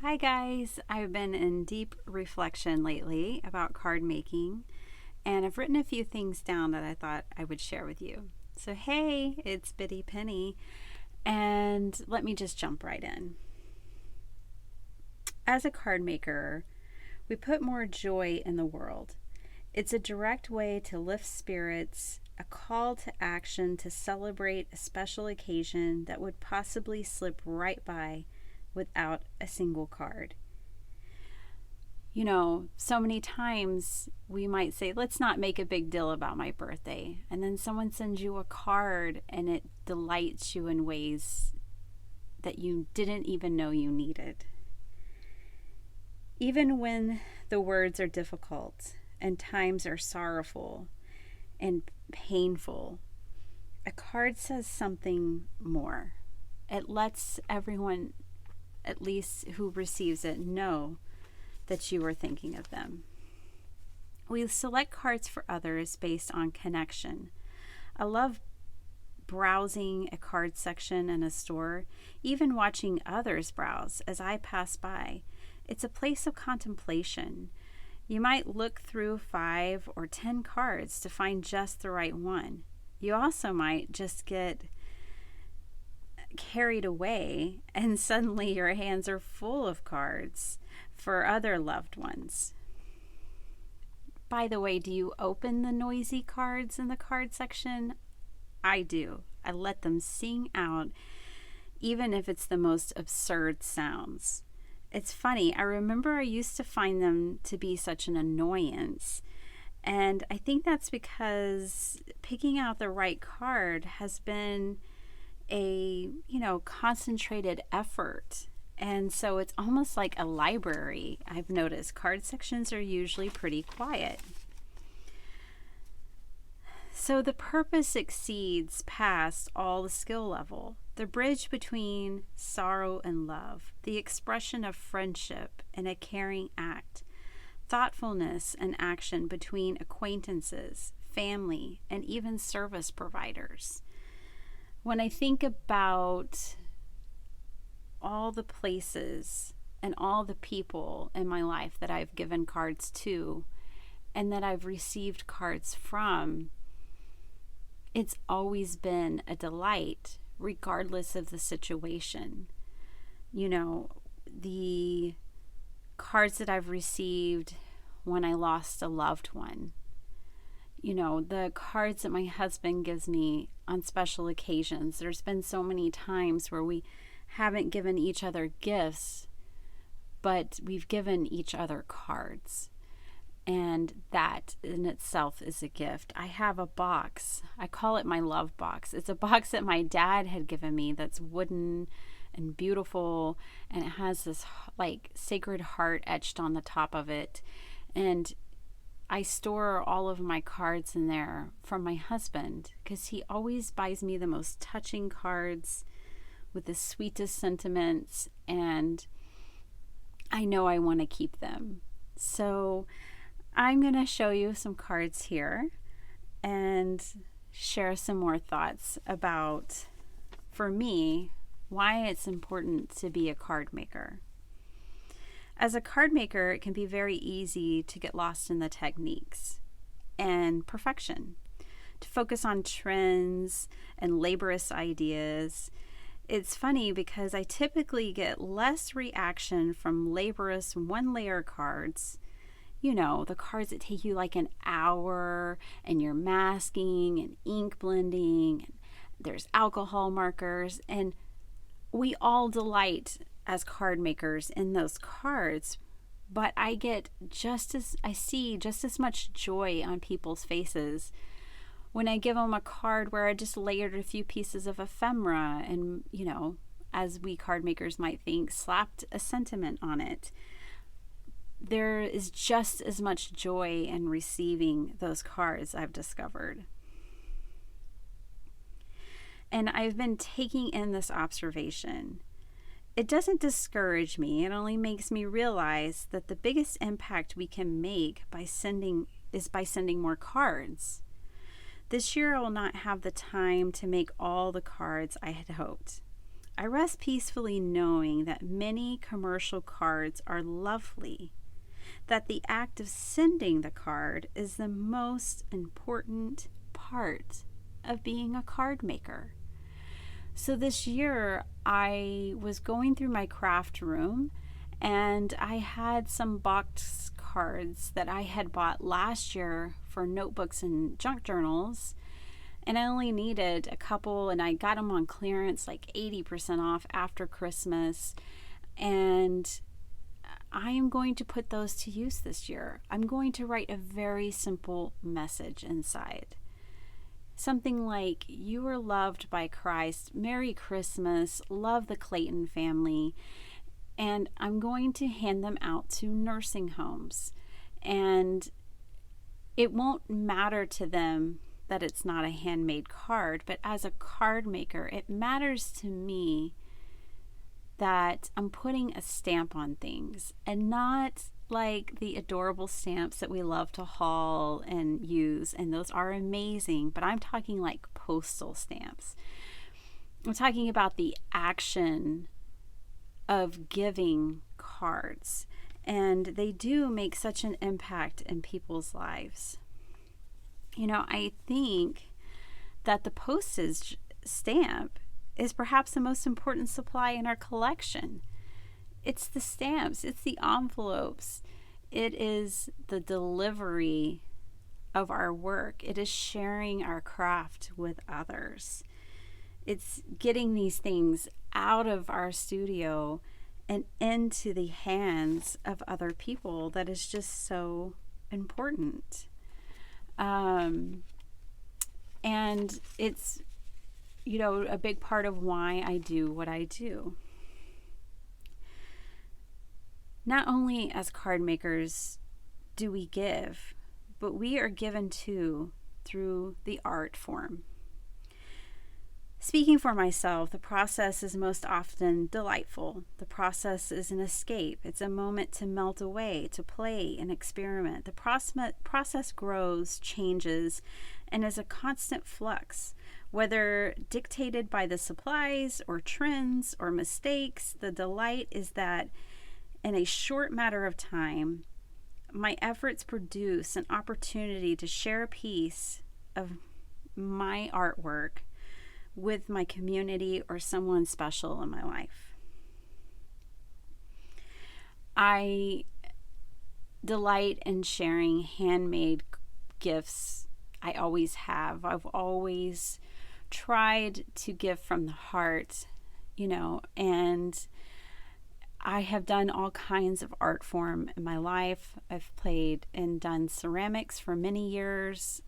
Hi guys, I've been in deep reflection lately about card making, and I've written a few things down that I thought I would share with you. So hey, it's Biddy Penny, and let me just jump right in. As a card maker, we put more joy in the world. It's a direct way to lift spirits, a call to action to celebrate a special occasion that would possibly slip right by without a single card. You know, so many times we might say, let's not make a big deal about my birthday. And then someone sends you a card and it delights you in ways that you didn't even know you needed. Even when the words are difficult and times are sorrowful and painful, a card says something more. It lets everyone, at least who receives it, know that you are thinking of them. We select cards for others based on connection. I love browsing a card section in a store, even watching others browse as I pass by. It's a place of contemplation. You might look through 5 or 10 cards to find just the right one. You also might just get carried away and suddenly your hands are full of cards for other loved ones. By the way, do you open the noisy cards in the card section? I do. I let them sing out, even if it's the most absurd sounds. It's funny, I remember I used to find them to be such an annoyance. And I think that's because picking out the right card has been a, concentrated effort. And so it's almost like a library. I've noticed card sections are usually pretty quiet. So the purpose exceeds past all the skill level. The bridge between sorrow and love, the expression of friendship and a caring act, thoughtfulness and action between acquaintances, family, and even service providers. When I think about all the places and all the people in my life that I've given cards to and that I've received cards from, it's always been a delight, regardless of the situation. The cards that I've received when I lost a loved one, the cards that my husband gives me on special occasions. There's been so many times where we haven't given each other gifts, but we've given each other cards. And that in itself is a gift. I have a box. I call it my love box. It's a box that my dad had given me that's wooden and beautiful, and it has this Sacred Heart etched on the top of it. And I store all of my cards in there from my husband because he always buys me the most touching cards with the sweetest sentiments, and I know I want to keep them. So I'm going to show you some cards here and share some more thoughts about, for me, why it's important to be a card maker. As a card maker, it can be very easy to get lost in the techniques and perfection, to focus on trends and laborious ideas. It's funny because I typically get less reaction from laborious one-layer cards. The cards that take you like an hour and you're masking and ink blending, and there's alcohol markers, and we all delight as card makers in those cards, but I see just as much joy on people's faces when I give them a card where I just layered a few pieces of ephemera and, as we card makers might think, slapped a sentiment on it. There is just as much joy in receiving those cards, I've discovered. And I've been taking in this observation. It doesn't discourage me. It only makes me realize that the biggest impact we can make by sending more cards. This year I will not have the time to make all the cards I had hoped. I rest peacefully knowing that many commercial cards are lovely, that the act of sending the card is the most important part of being a card maker. So this year, I was going through my craft room and I had some box cards that I had bought last year for notebooks and junk journals. And I only needed a couple, and I got them on clearance, like 80% off after Christmas. And I am going to put those to use this year. I'm going to write a very simple message inside. Something like, "You are loved by Christ, Merry Christmas, love the Clayton family." And I'm going to hand them out to nursing homes. And it won't matter to them that it's not a handmade card, but as a card maker, it matters to me that I'm putting a stamp on things, and not like the adorable stamps that we love to haul and use, and those are amazing, but I'm talking like postal stamps. I'm talking about the action of giving cards, and they do make such an impact in people's lives. You know, I think that the postage stamp is perhaps the most important supply in our collection. It's the stamps, it's the envelopes, it is the delivery of our work, it is sharing our craft with others. It's getting these things out of our studio and into the hands of other people that is just so important. And it's, you know, a big part of why I do what I do. Not only as card makers do we give, but we are given too through the art form. Speaking for myself, the process is most often delightful. The process is an escape. It's a moment to melt away, to play and experiment. The process grows, changes, and is a constant flux. Whether dictated by the supplies or trends or mistakes, the delight is that in a short matter of time, my efforts produce an opportunity to share a piece of my artwork with my community or someone special in my life. I delight in sharing handmade gifts. I always have. I've always tried to give from the heart, you know, and I have done all kinds of art form in my life. I've played and done ceramics for many years,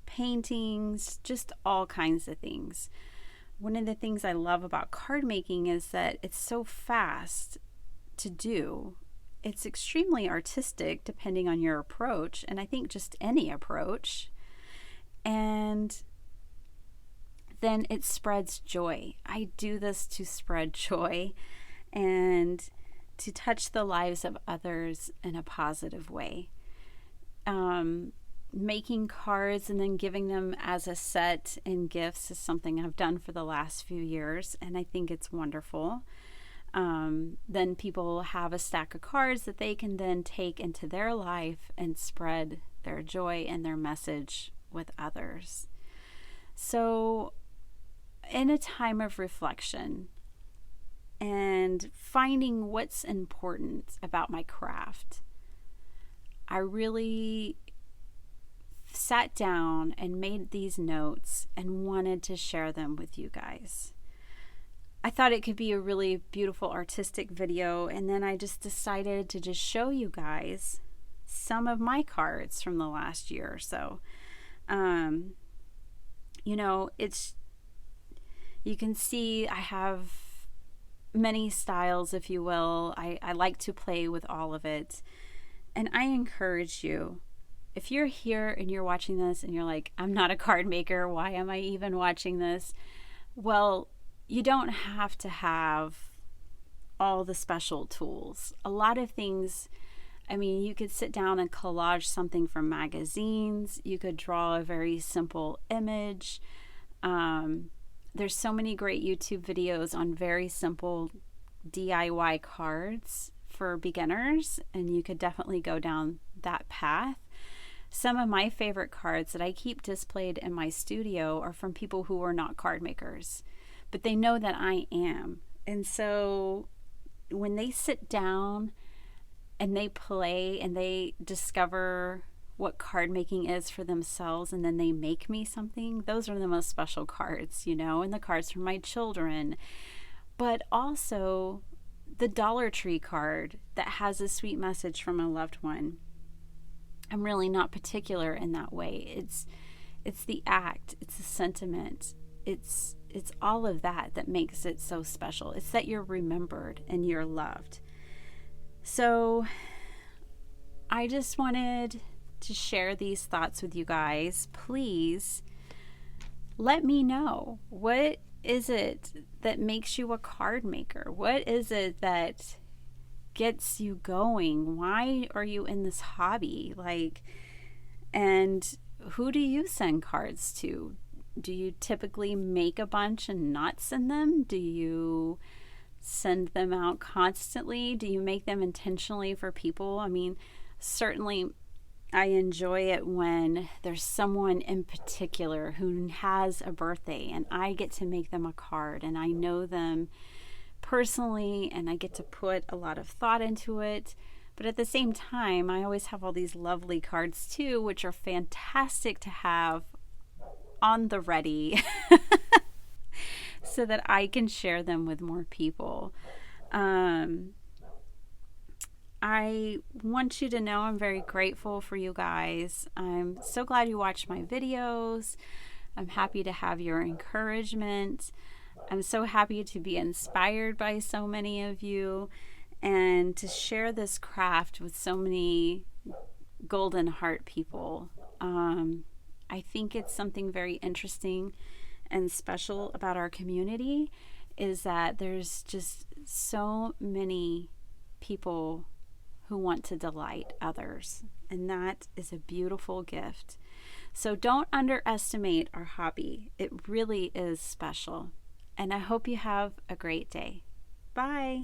paintings, just all kinds of things. One of the things I love about card making is that it's so fast to do. It's extremely artistic depending on your approach, and I think just any approach. And then it spreads joy. I do this to spread joy and to touch the lives of others in a positive way. Making cards and then giving them as a set in gifts is something I've done for the last few years, and I think it's wonderful. Then people have a stack of cards that they can then take into their life and spread their joy and their message with others. So in a time of reflection and finding what's important about my craft, I really sat down and made these notes and wanted to share them with you guys. I thought it could be a really beautiful artistic video, and then I just decided to just show you guys some of my cards from the last year or so. You know, you can see I have many styles, if you will. I like to play with all of it, and I encourage you, if you're here and you're watching this and you're like, I'm not a card maker, why am I even watching this? Well, you don't have to have all the special tools. A lot of things, I mean, you could sit down and collage something from magazines. You could draw a very simple image. There's so many great YouTube videos on very simple DIY cards for beginners, and you could definitely go down that path. Some of my favorite cards that I keep displayed in my studio are from people who are not card makers, but they know that I am. And so when they sit down and they play and they discover what card making is for themselves, and then they make me something, those are the most special cards, and the cards for my children. But also the Dollar Tree card that has a sweet message from a loved one. I'm really not particular in that way. It's the act, it's the sentiment, it's all of that that makes it so special. It's that you're remembered and you're loved. So I just wanted to share these thoughts with you guys. Please let me know, what is it that makes you a card maker? What is it that gets you going? Why are you in this hobby? And who do you send cards to? Do you typically make a bunch and not send them? Do you send them out constantly? Do you make them intentionally for people? I mean, certainly I enjoy it when there's someone in particular who has a birthday and I get to make them a card and I know them personally and I get to put a lot of thought into it. But at the same time, I always have all these lovely cards too, which are fantastic to have on the ready so that I can share them with more people. I want you to know I'm very grateful for you guys. I'm so glad you watch my videos. I'm happy to have your encouragement. I'm so happy to be inspired by so many of you and to share this craft with so many golden heart people. I think it's something very interesting and special about our community is that there's just so many people who want to delight others, and that is a beautiful gift. So don't underestimate our hobby. It really is special, and I hope you have a great day. Bye.